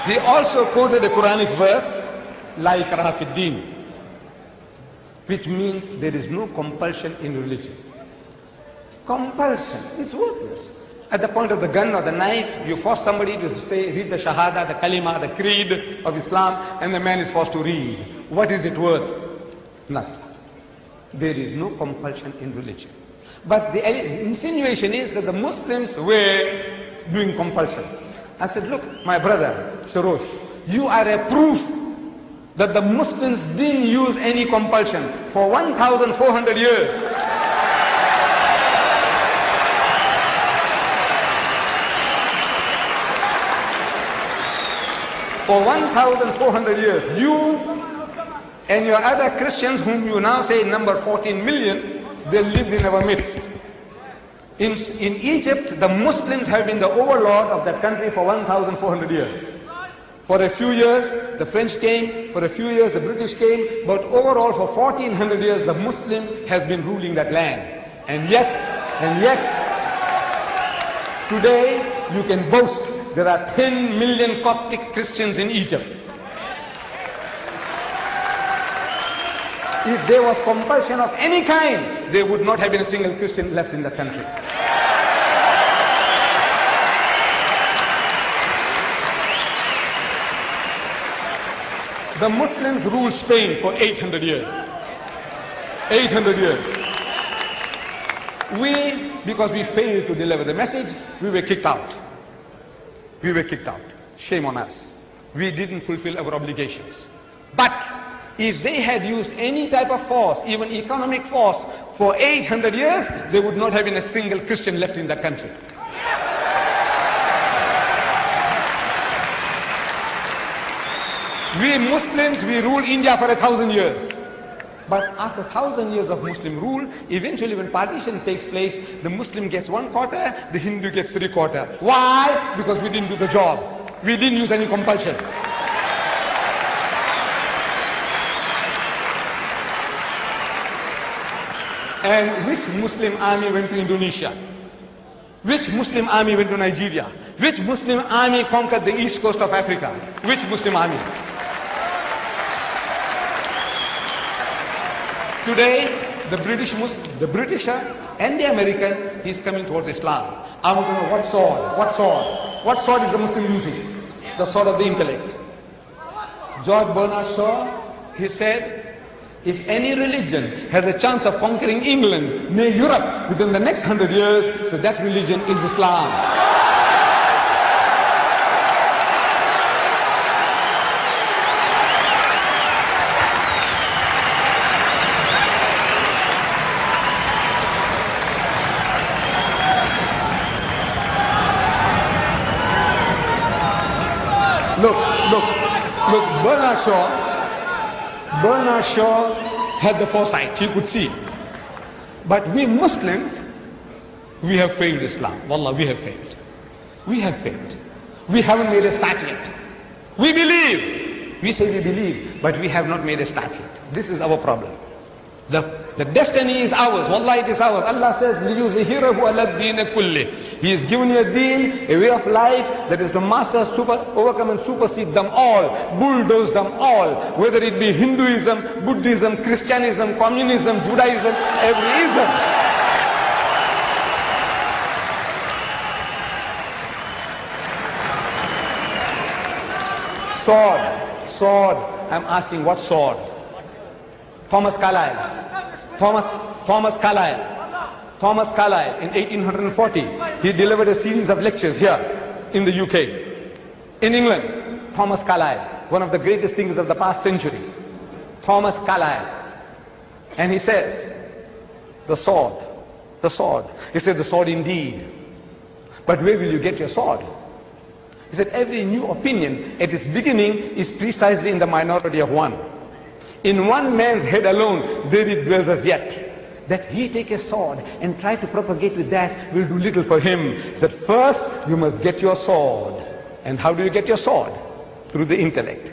He also quoted a Quranic verse, La ikraha fi din, which means there is no compulsion in religion. Compulsion is worthless. At the point of the gun or the knife, you force somebody to say, read the Shahada, the Kalima, the Creed of Islam, and the man is forced to read. What is it worth? Nothing. There is no compulsion in religion. But the insinuation is that the Muslims were doing compulsion. I said, look, my brother, Sharosh, you are a proof that the Muslims didn't use any compulsion for 1,400 years. For 1,400 years, you and your other Christians, whom you now say number 14 million, they lived in our midst. In Egypt, the Muslims have been the overlord of that country for 1,400 years. For a few years, the French came, for a few years, the British came, but overall for 1,400 years, the Muslim has been ruling that land. And yet, today, you can boast there are 10 million Coptic Christians in Egypt. If there was compulsion of any kind, there would not have been a single Christian left in the country. The Muslims ruled Spain for 800 years. 800 years. Because we failed to deliver the message, we were kicked out. We were kicked out. Shame on us. We didn't fulfill our obligations. But if they had used any type of force, even economic force, for 800 years, there would not have been a single Christian left in the country. We Muslims, we ruled India for 1,000 years. But after 1,000 years of Muslim rule, eventually when partition takes place, the Muslim gets 1/4, the Hindu gets 3/4. Why? Because we didn't do the job. We didn't use any compulsion. And which Muslim army went to Indonesia? Which Muslim army went to Nigeria? Which Muslim army conquered the east coast of Africa? Which Muslim army? Today, the Britisher and the American, he's coming towards Islam. I want to know what sword? What sword? What sword is the Muslim using? The sword of the intellect. George Bernard Shaw, he said, if any religion has a chance of conquering England, nay Europe, within the next 100 years, so that religion is Islam. Look, Bernard Shaw had the foresight, he could see. But we Muslims, we have failed Islam. Wallah, we have failed. We have failed. We haven't made a start yet. We believe. We say we believe, but we have not made a start yet. This is our problem. The destiny is ours. Wallah, it is ours. Allah says, لِيُزْهِرَهُ عَلَى الدِّينِ كُلِّهِ. He has given you a deen, a way of life that is to master, overcome and supersede them all, bulldoze them all, whether it be Hinduism, Buddhism, Christianism, communism, Judaism, every ism. Sword. I'm asking, what sword? Thomas Carlyle in 1840, he delivered a series of lectures here in the UK. In England, Thomas Carlyle, one of the greatest thinkers of the past century. Thomas Carlyle. And he says, the sword. He said, the sword indeed. But where will you get your sword? He said, every new opinion at its beginning is precisely in the minority of one. In one man's head alone, there it dwells as yet. That he take a sword and try to propagate with that will do little for him. He said, first you must get your sword. And how do you get your sword? Through the intellect,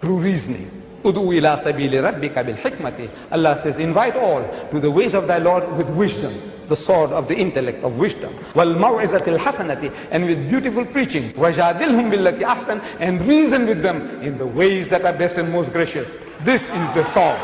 through reasoning. Udu ila sabili rabbika bil hikmati. Allah says, invite all to the ways of thy Lord with wisdom. the sword of the intellect, of wisdom. وَالْمَوْعِزَةِ الْحَسَنَةِ, and with beautiful preaching. وَجَادِلْهُمْ بِالَّتِي أَحْسَنَ, and reason with them in the ways that are best and most gracious. This is the sword.